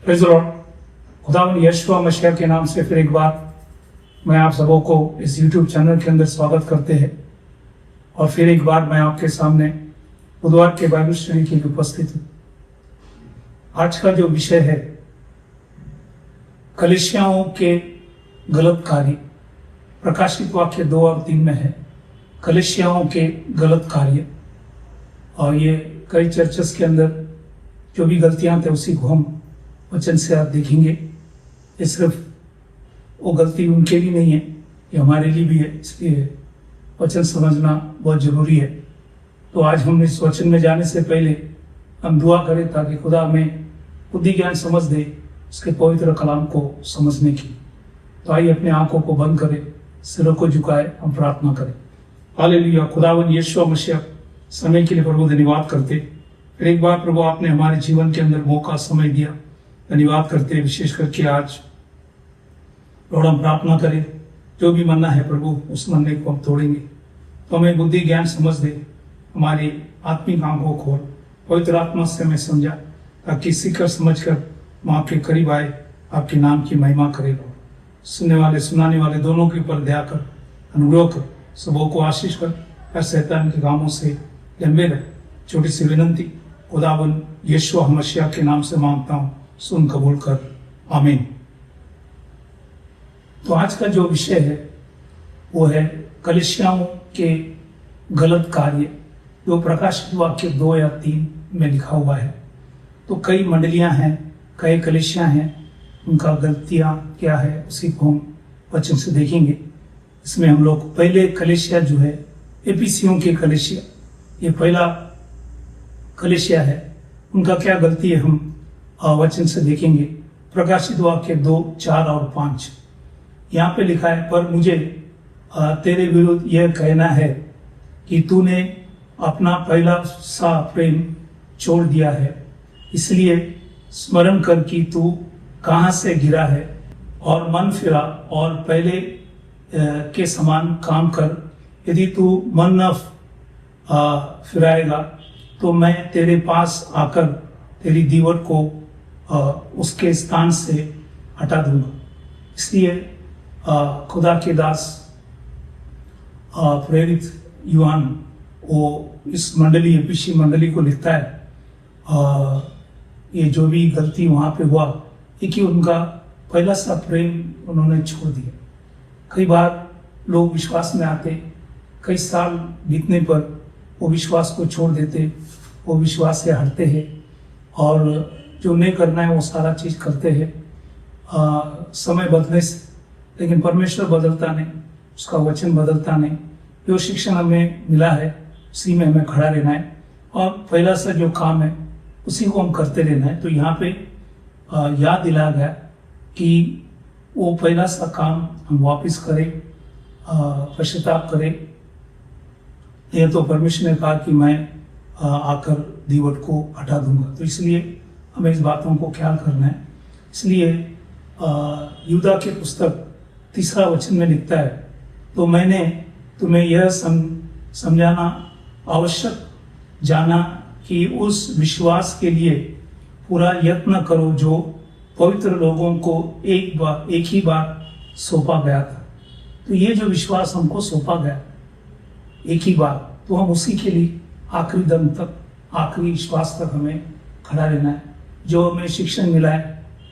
Praise the Lord. खुदावंद यीशु मसीह के नाम से फिर एक बार मैं आप सबों को इस YouTube चैनल के अंदर स्वागत करते हैं और फिर एक बार मैं आपके सामने बुधवार के बाइबल स्टडी के लिए उपस्थित हूँ। आज का जो विषय है कलीसियाओं के गलत कार्य, प्रकाशित वाक्य 2 और 3 में है कलीसियाओं के गलत कार्य। और ये कई चर्चेस के अंदर जो भी गलतियां थे उसी को हम वचन से आप देखेंगे। ये सिर्फ वो गलती उनके लिए नहीं है, ये हमारे लिए भी है, इसलिए वचन समझना बहुत जरूरी है। तो आज हम इस वचन में जाने से पहले हम दुआ करें ताकि खुदा हमें बुद्धि ज्ञान समझ दे उसके पवित्र कलाम को समझने की। तो आइए अपने आंखों को बंद करें, सिरों को झुकाए, हम प्रार्थना करें। हालेलुया। खुदावंद यीशु मसीह समय के लिए प्रभु धन्यवाद करते। फिर एक बार प्रभु आपने हमारे जीवन के अंदर मौका समय दिया, धन्यवाद करते। विशेष करके आज लॉर्ड हम प्रार्थना करें, जो भी मन्ना है प्रभु उस मन्ने को हम तोड़ेंगे। तो हमें बुद्धि ज्ञान समझ दे, हमारी आत्मिक आंखों खोल, पवित्र आत्मा से हमें समझा ताकि सीखकर समझकर हम आपके करीब आए, आपके नाम की महिमा करें। लॉर्ड सुनने वाले सुनाने वाले दोनों के ऊपर दया कर, अनुग्रह कर, सबों को आशीष कर, हर शैतान के कामों से लंबे रहे। छोटी सी विनंती खुदावंद यीशु मसीह के नाम से मांगता हूँ, सुन कबूल कर, आमीन। तो आज का जो विषय है वो है कलीसियाओं के गलत कार्य, जो प्रकाशित वाक्य 2 या 3 में लिखा हुआ है। तो कई मंडलियां हैं, कई कलीसियां हैं, उनका गलतियां क्या है उसी को हम वचन से देखेंगे। इसमें हम लोग पहले कलीसिया जो है एफिसियों के कलीसिया, ये पहला कलीसिया है, उनका क्या गलती है हम वचन से देखेंगे। प्रकाशित वाक्य 2, 4 और 5 यहाँ पे लिखा है, पर मुझे तेरे विरुद्ध यह कहना है कि तूने अपना पहला सा प्रेम छोड़ दिया है। इसलिए स्मरण कर कि तू कहाँ से गिरा है और मन फिरा और पहले के समान काम कर। यदि तू मन न फिराएगा तो मैं तेरे पास आकर तेरी दीवार को उसके स्थान से हटा दूंगा। इसलिए खुदा के दास प्रेरित यूहान वो इस मंडली एफिसी मंडली को लिखता है, ये जो भी गलती वहाँ पे हुआ ये कि उनका पहला सा प्रेम उन्होंने छोड़ दिया। कई बार लोग विश्वास में आते, कई साल बीतने पर वो विश्वास को छोड़ देते, वो विश्वास से हटते हैं और जो नहीं करना है वो सारा चीज़ करते हैं समय बदलने से। लेकिन परमेश्वर बदलता नहीं, उसका वचन बदलता नहीं। जो शिक्षण हमें मिला है उसी में हमें खड़ा रहना है और पहला सा जो काम है उसी को हम करते रहना है। तो यहाँ पे याद दिलाया गया कि वो पहला सा काम हम वापस करें, पश्चाताप करें। यह तो परमेश्वर ने कहा कि मैं आकर दीवार को हटा दूंगा, तो इसलिए हमें इस बातों को ख्याल करना है। इसलिए यूदा के पुस्तक 3 वचन में लिखता है, तो मैंने तुम्हें यह समझाना आवश्यक जाना कि उस विश्वास के लिए पूरा यत्न करो जो पवित्र लोगों को एक ही बार सौंपा गया था। तो ये जो विश्वास हमको सौंपा गया एक ही बार, तो हम उसी के लिए आखिरी दम तक, आखिरी विश्वास तक हमें खड़ा रहना है। जो हमें शिक्षण मिला है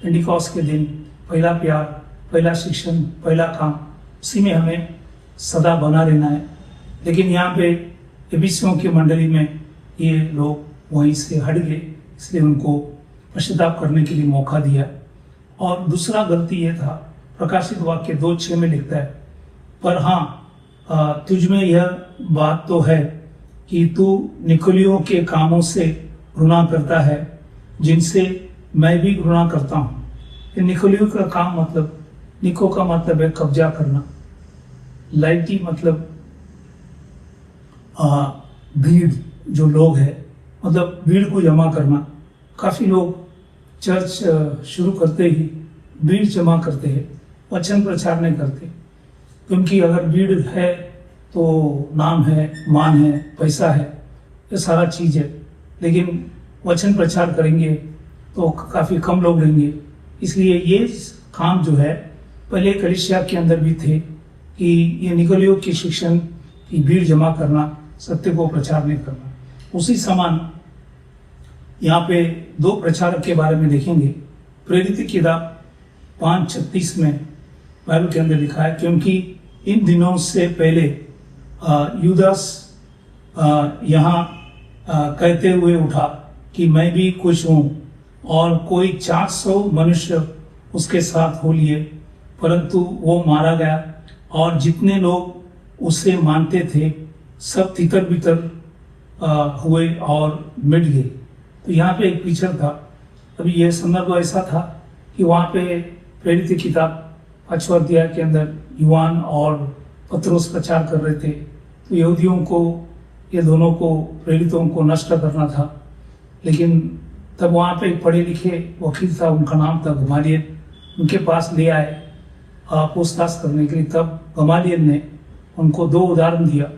पेंटिकॉस्ट के दिन, पहला प्यार, पहला शिक्षण, पहला काम, उसी में हमें सदा बना रहना है। लेकिन यहाँ पे एफिसियों की मंडली में ये लोग वहीं से हट गए, इसलिए उनको पश्चाताप करने के लिए मौका दिया। और दूसरा गलती ये था, प्रकाशित वाक्य 2:6 में लिखता है, पर हाँ तुझ में यह बात तो है कि तू निकोलियों के कामों से घृणा करता है, जिनसे मैं भी घृणा करता हूँ। निकोलियों का काम मतलब, निको का मतलब है कब्जा करना, लाइटी मतलब भीड़, जो लोग है मतलब भीड़ को जमा करना। काफ़ी लोग चर्च शुरू करते ही भीड़ जमा करते हैं, वचन प्रचार नहीं करते, क्योंकि अगर भीड़ है तो नाम है, मान है, पैसा है, ये सारा चीज़ है। लेकिन वचन प्रचार करेंगे तो काफ़ी कम लोग रहेंगे, इसलिए ये काम जो है पहले कलीसिया के अंदर भी थे कि ये निकोलियो की शिक्षण की भीड़ जमा करना, सत्य को प्रचार नहीं करना। उसी समान यहाँ पे दो प्रचारक के बारे में देखेंगे। प्रेरित की किताब 5:36 में बाइबल के अंदर लिखा है, क्योंकि इन दिनों से पहले यूदास यहाँ कहते हुए उठा कि मैं भी कुछ हूँ, और कोई 400 मनुष्य उसके साथ हो लिए, परंतु वो मारा गया और जितने लोग उसे मानते थे सब तितर बितर हुए और मिट गए। तो यहाँ पे एक पिक्चर था। अभी यह संदर्भ ऐसा था कि वहाँ पे प्रेरित की किताब 5वां अध्याय के अंदर यूहान और पत्रोस प्रचार कर रहे थे। तो यहूदियों को, ये दोनों को, प्रेरितों को नष्ट करना था। लेकिन तब वहाँ पे पढ़े लिखे वकील था, उनका नाम था गमालियल, उनके पास ले आए पूछताछ करने के लिए। तब गमालियल ने उनको 2 उदाहरण दिया।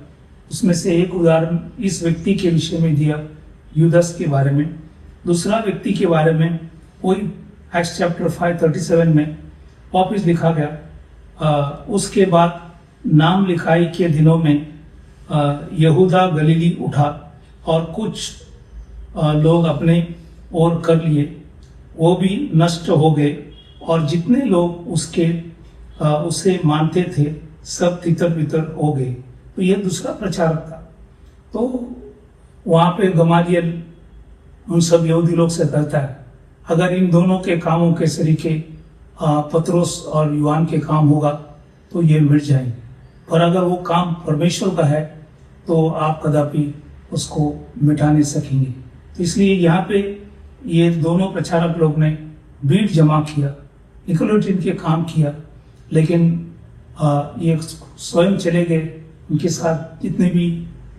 उसमें से एक उदाहरण इस व्यक्ति के विषय में दिया, यूदास के बारे में। दूसरा व्यक्ति के बारे में वही एक्ट्स चैप्टर 5:37 में वापिस लिखा गया। उसके बाद नाम लिखाई के दिनों में यहूदा गलीली उठा और कुछ लोग अपने ओर कर लिए, वो भी नष्ट हो गए, और जितने लोग उसे मानते थे सब तितर बितर हो गए। तो यह दूसरा प्रचारक था। तो वहाँ पे गमालियल उन सब यहूदी लोग से कहता है, अगर इन दोनों के कामों के सरीके पत्रोस और यूहान के काम होगा तो ये मिट जाएंगे, पर अगर वो काम परमेश्वर का है तो आप कदापि उसको मिटा नहीं सकेंगे। तो इसलिए यहाँ पे ये दोनों प्रचारक लोग ने भीड़ जमा किया, निकोलियो के काम किया, लेकिन ये स्वयं चले गए। उनके साथ जितने भी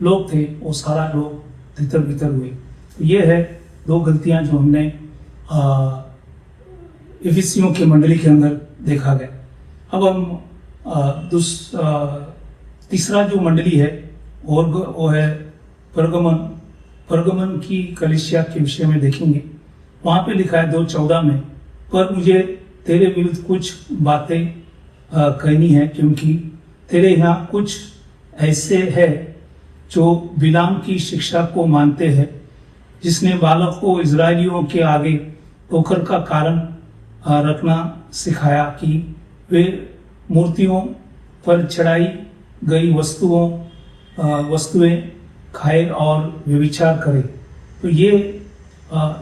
लोग थे वो सारा लोग तितर बितर हुए। तो ये है 2 गलतियां जो हमने इफिसियों की मंडली के अंदर देखा गया। अब हम तीसरा जो मंडली है और वो है परगमन की कलीसिया के विषय में देखेंगे। वहाँ पे लिखा है 2:14 में, पर मुझे तेरे विरुद्ध कुछ बातें कहनी है, क्योंकि तेरे यहाँ कुछ ऐसे है जो बिलाम की शिक्षा को मानते हैं, जिसने बालक को इजरायलियों के आगे ठोकर का कारण रखना सिखाया कि वे मूर्तियों पर चढ़ाई गई वस्तुएं खाए और व्यभिचार करे। तो ये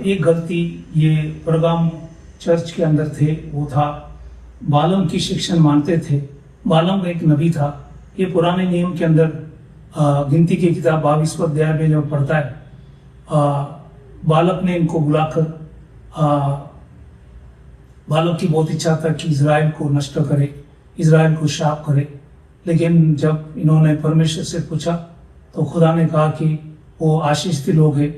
एक गलती ये परगाम चर्च के अंदर थे, वो था बालम की शिक्षण मानते थे। बालम एक नबी था। ये पुराने नियम के अंदर गिनती की किताब 22वां अध्याय में जो पढ़ता है, बालक ने इनको बुलाकर बालक की बहुत इच्छा था कि इज़राइल को नष्ट करे, इज़राइल को शाप करे। लेकिन जब इन्होंने परमेश्वर से पूछा तो खुदा ने कहा कि वो आशीषित लोग हैं,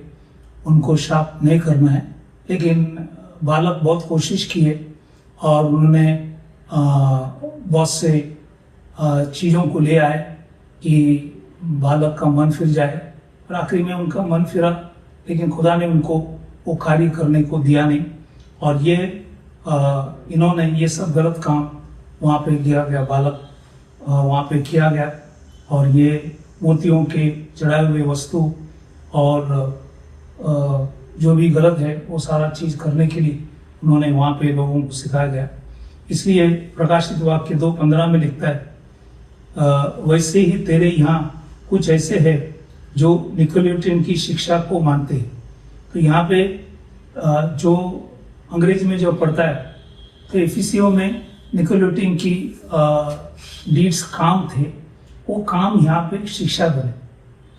उनको शाप नहीं करना है। लेकिन बालक बहुत कोशिश किए और उन्होंने बहुत से चीज़ों को ले आए कि बालक का मन फिर जाए, और आखिरी में उनका मन फिरा, लेकिन खुदा ने उनको वो कार्य करने को दिया नहीं। और ये इन्होंने ये सब गलत काम वहाँ पे किया गया, बालक वहाँ पे किया गया, और ये मूर्तियों के चढ़ाए हुए वस्तु और जो भी गलत है वो सारा चीज़ करने के लिए उन्होंने वहाँ पे लोगों को सिखाया गया। इसलिए प्रकाशित वाक्य 2:15 में लिखता है, वैसे ही तेरे यहाँ कुछ ऐसे है जो निकोलियो की शिक्षा को मानते हैं। तो यहाँ पे जो अंग्रेजी में जो पढ़ता है, तो इफिसियों में निकोलियो की डीड्स काम थे, वो काम यहाँ पे शिक्षा बने।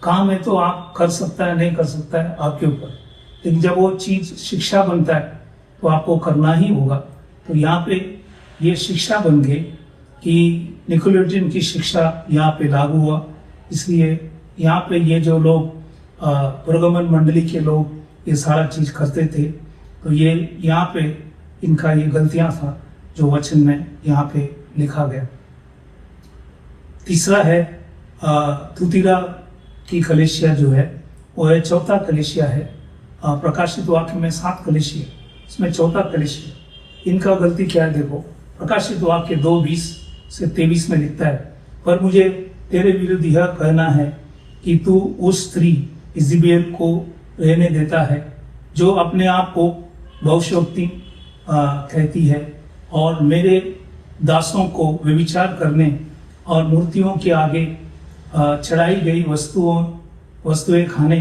काम है तो आप कर सकता है, नहीं कर सकता है आपके ऊपर, लेकिन जब वो चीज़ शिक्षा बनता है तो आपको करना ही होगा। तो यहाँ पे ये शिक्षा बन गई कि निकोलियो की शिक्षा यहाँ पे लागू हुआ। इसलिए यहाँ पे ये जो लोग परगमन मंडली के लोग ये सारा चीज़ करते थे, तो ये यहाँ पे इनका ये गलतियाँ था जो वचन में यहाँ पे लिखा गया। तीसरा है तुतीरा की कलीसिया जो है वो है चौथा कलीसिया है। प्रकाशित वाक्य में 7 कलीसिया, इसमें चौथा कलीसिया। इनका गलती क्या है देखो, प्रकाशित वाक्य 2:20 से 23 में लिखता है, पर मुझे तेरे विरुद्ध यह कहना है कि तू उस स्त्री इज़ेबेल को रहने देता है जो अपने आप को भविष्यवक्ता कहती है और मेरे दासों को व्यभिचार करने और मूर्तियों के आगे चढ़ाई गई वस्तुएं खाने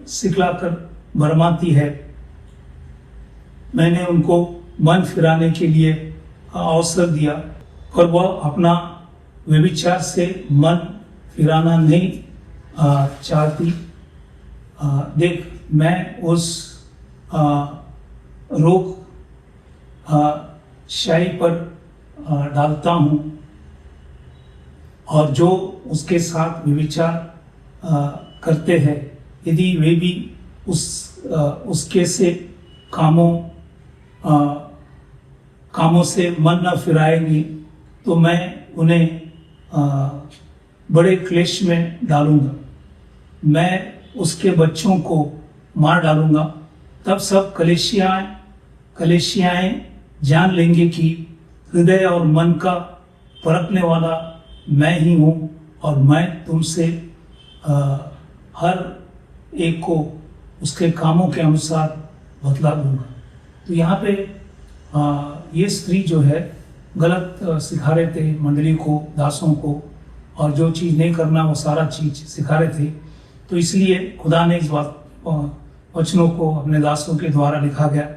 सिखलाकर भरमाती है। मैंने उनको मन फिराने के लिए अवसर दिया, पर वह अपना व्यभिचार से मन फिराना नहीं चाहती। देख, मैं उस रोक शाही पर डालता हूँ और जो उसके साथ व्यभिचार करते हैं, यदि वे भी उसके से कामों से मन न फिराएंगे तो मैं उन्हें बड़े क्लेश में डालूंगा। मैं उसके बच्चों को मार डालूंगा। तब सब कलेशियाएं जान लेंगे कि हृदय और मन का परखने वाला मैं ही हूँ और मैं तुमसे हर एक को उसके कामों के अनुसार बतला दूंगा। तो यहाँ पे ये स्त्री जो है गलत सिखा रहे थे मंडली को, दासों को, और जो चीज़ नहीं करना वो सारा चीज़ सिखा रहे थे। तो इसलिए खुदा ने इस वचनों को अपने दासों के द्वारा लिखा गया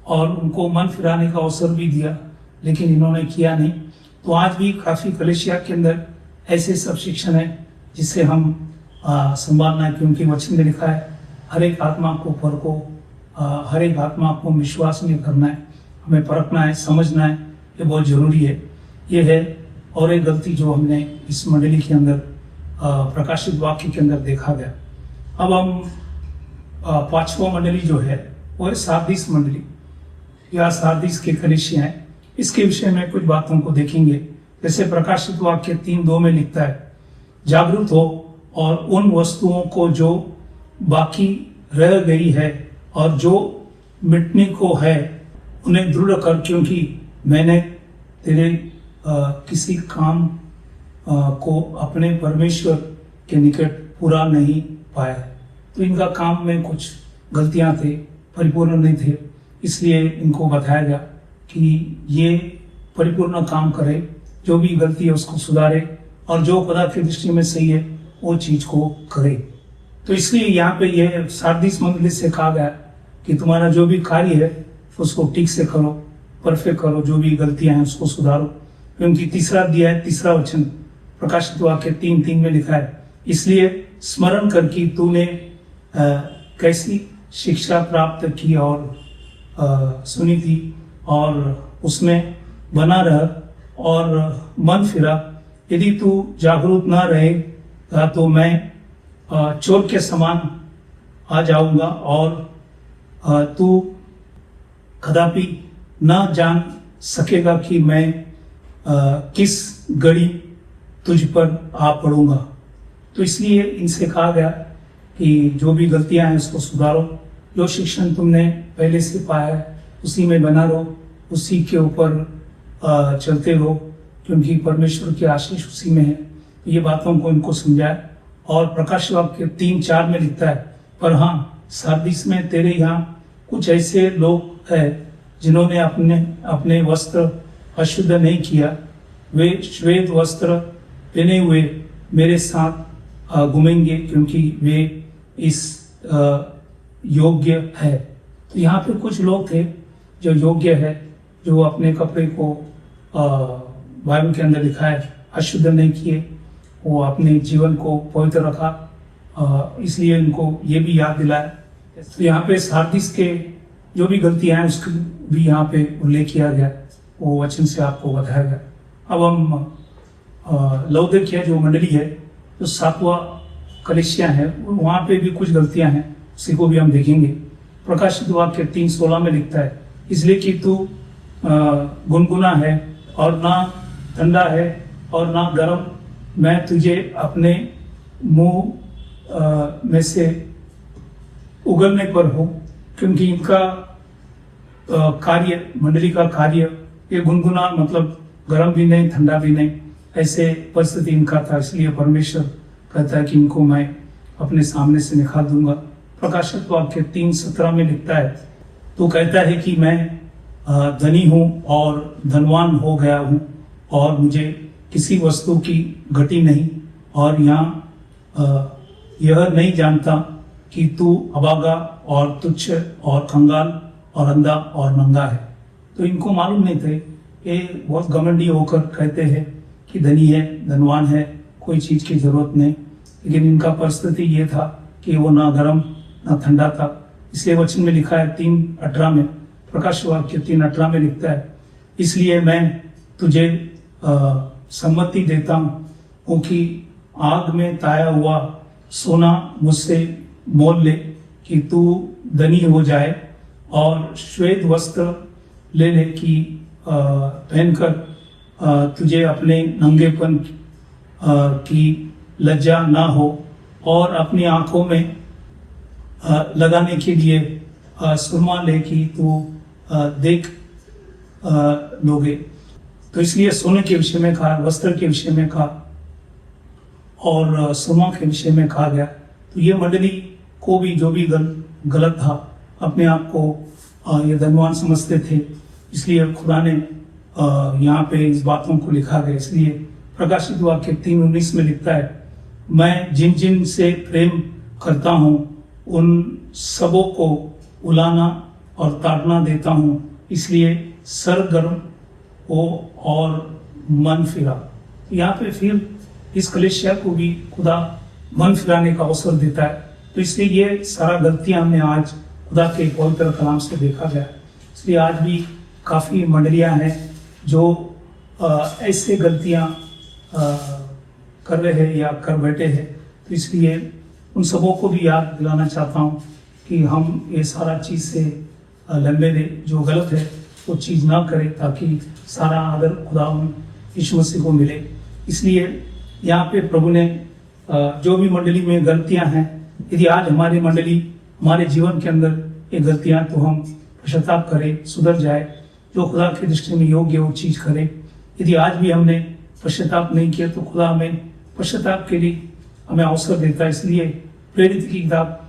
और उनको मन फिराने का अवसर भी दिया, लेकिन इन्होंने किया नहीं। तो आज भी काफ़ी कलीसिया के अंदर ऐसे सब शिक्षण है जिसे हम संभालना है, क्योंकि वचन में लिखा है हर एक आत्मा को परखो, हर एक आत्मा को विश्वास में करना है, हमें परखना है, समझना है, ये बहुत ज़रूरी है। ये है और एक गलती जो हमने इस मंडली के अंदर प्रकाशित वाक्य के अंदर देखा गया। अब हम पांचवा मंडली जो है वो है सारदीस मंडली या सारदीस के कलीसिया है। इसके विषय में कुछ बातों को देखेंगे। जैसे प्रकाशित वाक्य 3:2 में लिखता है, जागरूक हो और उन वस्तुओं को जो बाकी रह गई है और जो मिटने को है उन्हें दृढ़ कर, क्योंकि मैंने तेरे किसी काम को अपने परमेश्वर के निकट पूरा नहीं पाया। तो इनका काम में कुछ गलतियां थे, परिपूर्ण नहीं थे, इसलिए इनको बताया गया कि ये परिपूर्ण काम करे, जो भी गलती है उसको सुधारे और जो खुदा की दृष्टि में सही है वो चीज को करे। तो इसलिए यहाँ पे ये सारदीस मंडली से कहा गया कि तुम्हारा जो भी कार्य है उसको ठीक से करो, परफेक्ट करो, जो भी गलतियां हैं उसको सुधारो, क्योंकि तीसरा अध्याय 3 वचन प्रकाशित वाक्य 3:3 में लिखा है, इसलिए स्मरण कर कि तूने कैसी शिक्षा प्राप्त की और सुनी थी और उसमें बना रह और मन फिरा। यदि तू जागरूक ना रहेगा तो मैं चोर के समान आ जाऊंगा और तू कदापि ना जान सकेगा कि मैं किस घड़ी तुझ पर आ पड़ूंगा। तो इसलिए इनसे कहा गया कि जो भी गलतियां हैं उसको सुधारो, जो शिक्षण तुमने पहले से पाया है उसी में बना रहो, उसी के ऊपर चलते रहो, क्योंकि परमेश्वर की आशीष उसी में है। तो ये बातों को इनको समझाया। और प्रकाश वाक्य 3:4 में लिखता है, पर हाँ सारदीस में तेरे यहाँ कुछ ऐसे लोग हैं जिन्होंने अपने वस्त्र अशुद्ध नहीं किया, वे श्वेत वस्त्र पहने हुए मेरे साथ घूमेंगे क्योंकि वे इस योग्य है। तो यहाँ पे कुछ लोग थे जो योग्य है, जो अपने कपड़े को बाइबल के अंदर लिखा है अशुद्ध नहीं किए, वो अपने जीवन को पवित्र रखा, इसलिए इनको ये भी याद दिलाया। तो यहाँ पे सारदीस के जो भी गलतियां हैं उसकी भी यहाँ पे उल्लेख किया गया, वो वचन से आपको बताया गया। अब हम लौदीकिया जो मंडली है, जो 7वां कलीसिया है, वहाँ पे भी कुछ गलतियां हैं, उसी को भी हम देखेंगे। प्रकाशित वाक्य 3:16 में लिखता है, इसलिए कि तू गुनगुना है और ना ठंडा है और ना गर्म, मैं तुझे अपने मुंह में से उगलने पर हूँ। क्योंकि इनका कार्य, मंडली का कार्य ये गुनगुना, मतलब गर्म भी नहीं ठंडा भी नहीं, ऐसे परिस्थिति इनका था। इसलिए परमेश्वर कहता है कि इनको मैं अपने सामने से निकाल दूंगा। प्रकाशित वाक्य 3:17 में लिखता है, तो कहता है कि मैं धनी हूँ और धनवान हो गया हूँ और मुझे किसी वस्तु की घटी नहीं, और यहाँ यह नहीं जानता कि तू अभागा और तुच्छ और कंगाल और अंधा और नंगा है। तो इनको मालूम नहीं थे, ये बहुत घमंडी होकर कहते हैं कि धनी है, धनवान है, कोई चीज की जरूरत नहीं, लेकिन इनका परिस्थिति ये था कि वो ना गर्म ना ठंडा था। इसलिए वचन में लिखा है 3:18 में, प्रकाश वाक्य 3:18 में लिखता है, इसलिए मैं तुझे सम्मति देता हूँ कि आग में ताया हुआ सोना मुझसे मोल ले कि तू धनी हो जाए, और श्वेत वस्त्र ले ले कि पहनकर तुझे अपने नंगेपन की लज्जा ना हो, और अपनी आंखों में लगाने के लिए सुरमा ले कि तू देख लोगे। तो इसलिए सोने के विषय में कहा, वस्त्र के विषय में कहा और सुरमा के विषय में कहा गया। तो ये मंडली को भी जो भी गलत था, अपने आप को ये धनवान समझते थे, इसलिए खुदा ने यहाँ पे इस बातों को लिखा गया। इसलिए प्रकाशित वाक्य 3:19 में लिखता है, मैं जिन जिन से प्रेम करता हूँ उन सबों को उलाना और ताड़ना देता हूँ, इसलिए सरगर्म हो और मन फिरा। यहाँ पे फिर इस कलेशिया को भी खुदा मन फिराने का अवसर देता है। तो इसलिए ये सारा गलतियां हमने आज खुदा के पवित्र कलाम से देखा गया। इसलिए आज भी काफ़ी मंडलियां हैं जो ऐसे गलतियां कर रहे हैं या कर बैठे हैं। तो इसलिए उन सबों को भी याद दिलाना चाहता हूँ कि हम ये सारा चीज़ से लंबे रहे, जो गलत है वो चीज़ ना करें, ताकि सारा आदर खुदा यीशु मसीह को मिले। इसलिए यहाँ पे प्रभु ने जो भी मंडली में गलतियां हैं, यदि आज हमारी मंडली, हमारे जीवन के अंदर ये गलतियां, तो हम पश्चाताप करें, सुधर जाए, जो खुदा की दृष्टि में योग्य वो चीज़ करें। यदि आज भी हमने पश्चाताप नहीं किया तो खुदा हमें पश्चाताप के लिए हमें अवसर देता है। इसलिए प्रेरित की किताब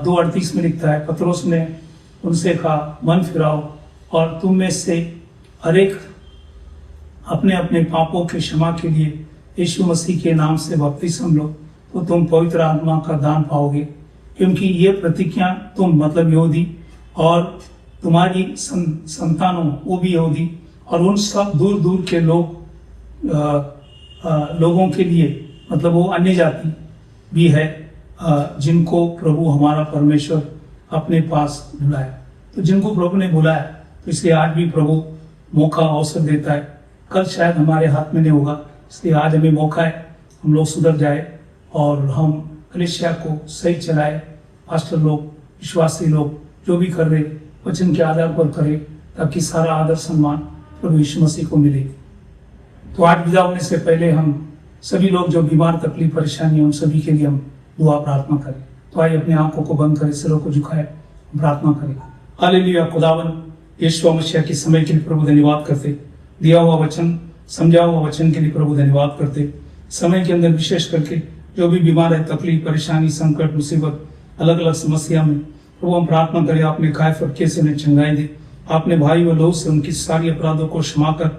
2:38 में लिखता है, पतरस ने उनसे कहा, मन फिराओ और तुम में से हरेक अपने अपने पापों के क्षमा के लिए यीशु मसीह के नाम से बपतिस्म लो, तो तुम पवित्र आत्मा का दान पाओगे। क्योंकि ये प्रतिज्ञा तुम, मतलब यहूदी, और तुम्हारी संतानों, वो भी यहूदी, और उन सब दूर दूर के लोगों के लिए, मतलब वो अन्य जाति भी है, जिनको प्रभु हमारा परमेश्वर अपने पास बुलाया। तो जिनको प्रभु ने बुलाया, तो इसलिए आज भी प्रभु मौका अवसर देता है। कल शायद हमारे हाथ में नहीं होगा, इसलिए आज हमें मौका है, हम लोग सुधर जाए और हम कलीसिया को सही चलाए। पास्टर लोग, विश्वासी लोग जो भी कर रहे वचन के आधार पर करें, ताकि सारा आदर सम्मान प्रभु यीशु मसीह को मिले। तो आज विदा होने से पहले हम सभी लोग जो बीमार, तकलीफ, परेशानी, उन सभी के लिए हम दुआ प्रार्थना करें। तो आइए अपने आंखों को बंद करें, सिरों को झुकाए, प्रार्थना करें। हालेलुया। खुदावन यीशु मसीह के समय के लिए प्रभु धन्यवाद करते, दिया हुआ वचन, समझा हुआ वचन के लिए प्रभु धन्यवाद करते। समय के अंदर विशेष करके जो भी बीमार है, तकलीफ, परेशानी, संकट, मुसीबत, अलग अलग समस्या में, प्रभु हम प्रार्थना करें, आपने काय फटके से उन्हें चंगाई दे, आपने भाई व लोग से उनकी सारी अपराधों को क्षमा कर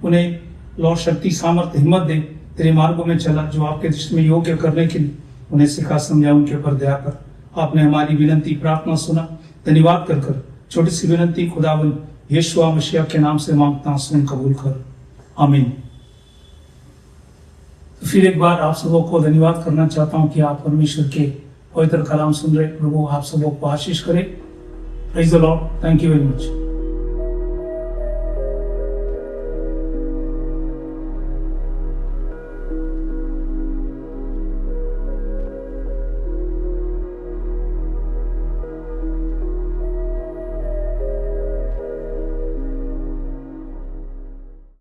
उन्हें लौट शक्ति, सामर्थ्य, हिम्मत दे, तेरे मार्गों में चला, जो आपके दृष्टि में योग्य करने के लिए उन्हें सिखा, समझा, उनके ऊपर दया कर। आपने हमारी विनती, प्रार्थना सुना, धन्यवाद कर छोटी सी विनती खुदावन यीशु मसीह के नाम से मांगता, सुन कबूल कर, आमीन। तो फिर एक बार आप सबों को धन्यवाद करना चाहता हूं कि आप परमेश्वर के पवित्र कलाम सुन रहे। प्रभु आप सबों को आशीष करे। Praise the Lord. Thank you very much.